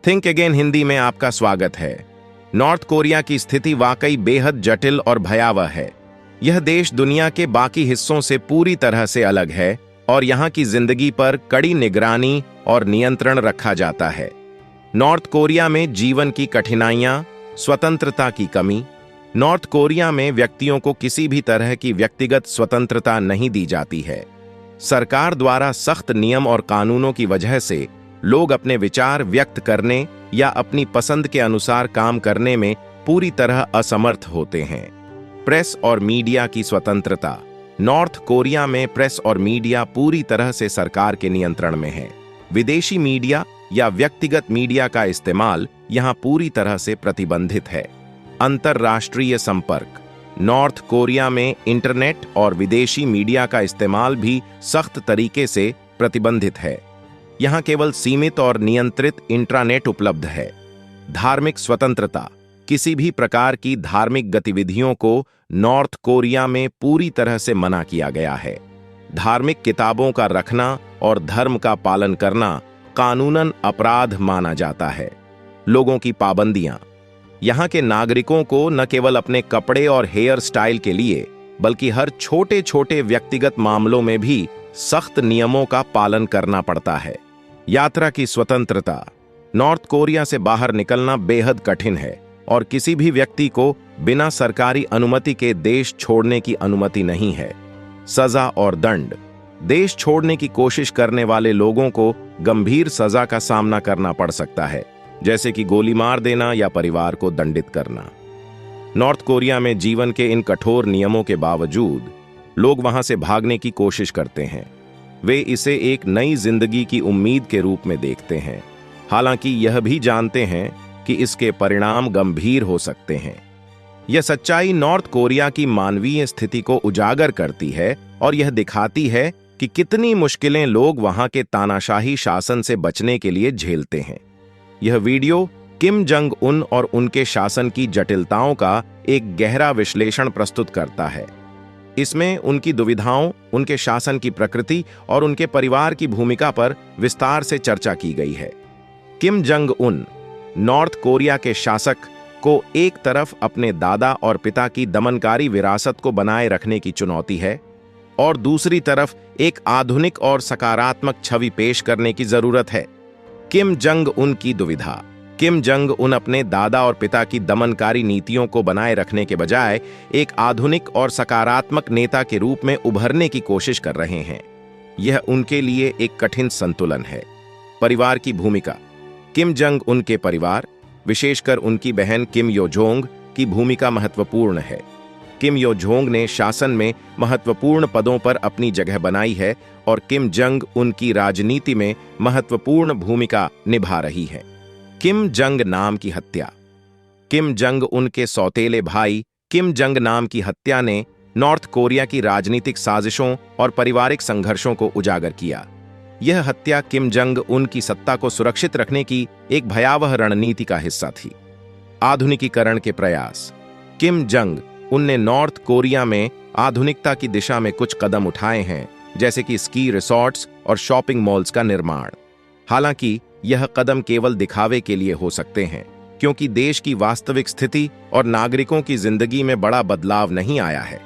Think again Hindi में आपका स्वागत है। नॉर्थ कोरिया की स्थिति वाकई बेहद जटिल और भयावह है। यह देश दुनिया के बाकी हिस्सों से पूरी तरह से अलग है और यहाँ की जिंदगी पर कड़ी निगरानी और नियंत्रण रखा जाता है। नॉर्थ कोरिया में जीवन की कठिनाइयाँ, स्वतंत्रता की कमी। नॉर्थ कोरिया में व्यक्तियों को किसी भी तरह की व्यक्तिगत स्वतंत्रता नहीं दी जाती है। सरकार द्वारा सख्त नियम और कानूनों की वजह से लोग अपने विचार व्यक्त करने या अपनी पसंद के अनुसार काम करने में पूरी तरह असमर्थ होते हैं। प्रेस और मीडिया की स्वतंत्रता। नॉर्थ कोरिया में प्रेस और मीडिया पूरी तरह से सरकार के नियंत्रण में है। विदेशी मीडिया या व्यक्तिगत मीडिया का इस्तेमाल यहां पूरी तरह से प्रतिबंधित है। अंतर्राष्ट्रीय संपर्क। नॉर्थ कोरिया में इंटरनेट और विदेशी मीडिया का इस्तेमाल भी सख्त तरीके से प्रतिबंधित है। यहां केवल सीमित और नियंत्रित इंट्रानेट उपलब्ध है। धार्मिक स्वतंत्रता। किसी भी प्रकार की धार्मिक गतिविधियों को नॉर्थ कोरिया में पूरी तरह से मना किया गया है। धार्मिक किताबों का रखना और धर्म का पालन करना कानूनन अपराध माना जाता है। लोगों की पाबंदियां। यहां के नागरिकों को न केवल अपने कपड़े और हेयर स्टाइल के लिए बल्कि हर छोटे छोटे व्यक्तिगत मामलों में भी सख्त नियमों का पालन करना पड़ता है। यात्रा की स्वतंत्रता। नॉर्थ कोरिया से बाहर निकलना बेहद कठिन है और किसी भी व्यक्ति को बिना सरकारी अनुमति के देश छोड़ने की अनुमति नहीं है। सजा और दंड। देश छोड़ने की कोशिश करने वाले लोगों को गंभीर सजा का सामना करना पड़ सकता है, जैसे कि गोली मार देना या परिवार को दंडित करना। नॉर्थ कोरिया में जीवन के इन कठोर नियमों के बावजूद लोग वहां से भागने की कोशिश करते हैं। वे इसे एक नई जिंदगी की उम्मीद के रूप में देखते हैं, हालांकि यह भी जानते हैं कि इसके परिणाम गंभीर हो सकते हैं। यह सच्चाई नॉर्थ कोरिया की मानवीय स्थिति को उजागर करती है और यह दिखाती है कि कितनी मुश्किलें लोग वहां के तानाशाही शासन से बचने के लिए झेलते हैं। यह वीडियो किम जंग उन और उनके शासन की जटिलताओं का एक गहरा विश्लेषण प्रस्तुत करता है। इसमें उनकी दुविधाओं, उनके शासन की प्रकृति और उनके परिवार की भूमिका पर विस्तार से चर्चा की गई है। किम जंग उन, नॉर्थ कोरिया के शासक, को एक तरफ अपने दादा और पिता की दमनकारी विरासत को बनाए रखने की चुनौती है और दूसरी तरफ एक आधुनिक और सकारात्मक छवि पेश करने की जरूरत है। किम जंग उन की दुविधा। किम जंग उन अपने दादा और पिता की दमनकारी नीतियों को बनाए रखने के बजाय एक आधुनिक और सकारात्मक नेता के रूप में उभरने की कोशिश कर रहे हैं। यह उनके लिए एक कठिन संतुलन है। परिवार की भूमिका। किम जंग उन के परिवार, विशेषकर उनकी बहन किम यो जोंग की भूमिका महत्वपूर्ण है। किम यो जोंग ने शासन में महत्वपूर्ण पदों पर अपनी जगह बनाई है और किम जंग उन की राजनीति में महत्वपूर्ण भूमिका निभा रही है। किम जंग नाम की हत्या। किम जंग उन के सौतेले भाई किम जंग नाम की हत्या ने नॉर्थ कोरिया की राजनीतिक साजिशों और पारिवारिक संघर्षों को उजागर किया। यह हत्या किम जंग उन की सत्ता को सुरक्षित रखने की एक भयावह रणनीति का हिस्सा थी। आधुनिकीकरण के प्रयास। किम जंग उन ने नॉर्थ कोरिया में आधुनिकता की दिशा में कुछ कदम उठाए हैं, जैसे कि स्की रिसॉर्ट्स और शॉपिंग मॉल्स का निर्माण। हालांकि यह कदम केवल दिखावे के लिए हो सकते हैं, क्योंकि देश की वास्तविक स्थिति और नागरिकों की जिंदगी में बड़ा बदलाव नहीं आया है।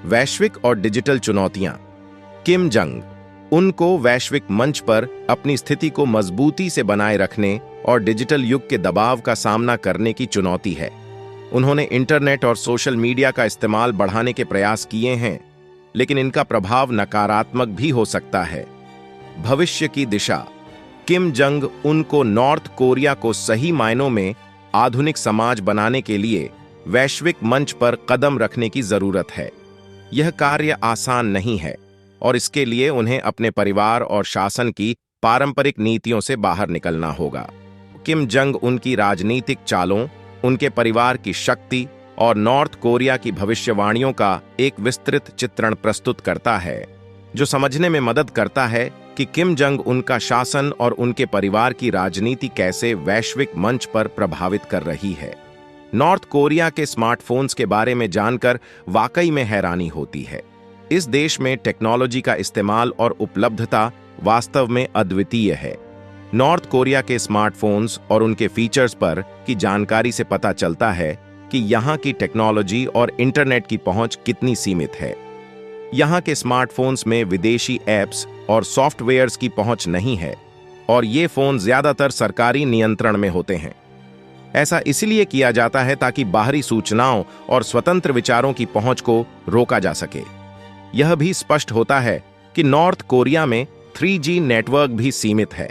वैश्विक और डिजिटल चुनौतियां। किम जंग उनको वैश्विक मंच पर अपनी स्थिति को मजबूती से बनाए रखने और डिजिटल युग के दबाव का सामना करने की चुनौती है। उन्होंने इंटरनेट और सोशल मीडिया का इस्तेमाल बढ़ाने के प्रयास किए हैं, लेकिन इनका प्रभाव नकारात्मक भी हो सकता है। भविष्य की दिशा। किम जंग उनको नॉर्थ कोरिया को सही मायनों में आधुनिक समाज बनाने के लिए वैश्विक मंच पर कदम रखने की जरूरत है। यह कार्य आसान नहीं है और इसके लिए उन्हें अपने परिवार और शासन की पारंपरिक नीतियों से बाहर निकलना होगा। किम जंग उनकी राजनीतिक चालों, उनके परिवार की शक्ति और नॉर्थ कोरिया की भविष्यवाणियों का एक विस्तृत चित्रण प्रस्तुत करता है, जो समझने में मदद करता है कि किम जंग उनका शासन और उनके परिवार की राजनीति कैसे वैश्विक मंच पर प्रभावित कर रही है। नॉर्थ कोरिया के स्मार्टफोन्स के बारे में जानकर वाकई में हैरानी होती है। इस देश में टेक्नोलॉजी का इस्तेमाल और उपलब्धता वास्तव में अद्वितीय है। नॉर्थ कोरिया के स्मार्टफोन्स और उनके फीचर्स पर की जानकारी से पता चलता है कि यहाँ की टेक्नोलॉजी और इंटरनेट की पहुंच कितनी सीमित है। यहाँ के स्मार्टफोन्स में विदेशी ऐप्स और सॉफ्टवेयर्स की पहुंच नहीं है और ये फोन ज्यादातर सरकारी नियंत्रण में होते हैं। ऐसा इसलिए किया जाता है ताकि बाहरी सूचनाओं और स्वतंत्र विचारों की पहुंच को रोका जा सके। यह भी स्पष्ट होता है कि नॉर्थ कोरिया में 3G नेटवर्क भी सीमित है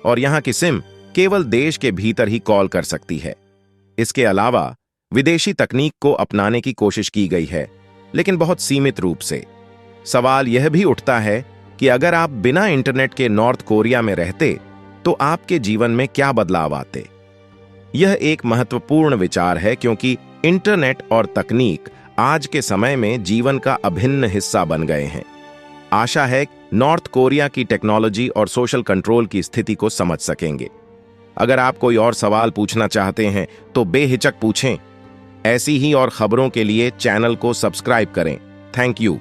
और यहाँ की सिम केवल देश के भीतर ही कॉल कर सकती है। इसके अलावा विदेशी तकनीक को अपनाने की कोशिश की गई है, लेकिन बहुत सीमित रूप से। सवाल यह भी उठता है कि अगर आप बिना इंटरनेट के नॉर्थ कोरिया में रहते तो आपके जीवन में क्या बदलाव आते। यह एक महत्वपूर्ण विचार है क्योंकि इंटरनेट और तकनीक आज के समय में जीवन का अभिन्न हिस्सा बन गए हैं। आशा है नॉर्थ कोरिया की टेक्नोलॉजी और सोशल कंट्रोल की स्थिति को समझ सकेंगे। अगर आप कोई और सवाल पूछना चाहते हैं तो बेहिचक पूछें। ऐसी ही और खबरों के लिए चैनल को सब्सक्राइब करें। Thank you.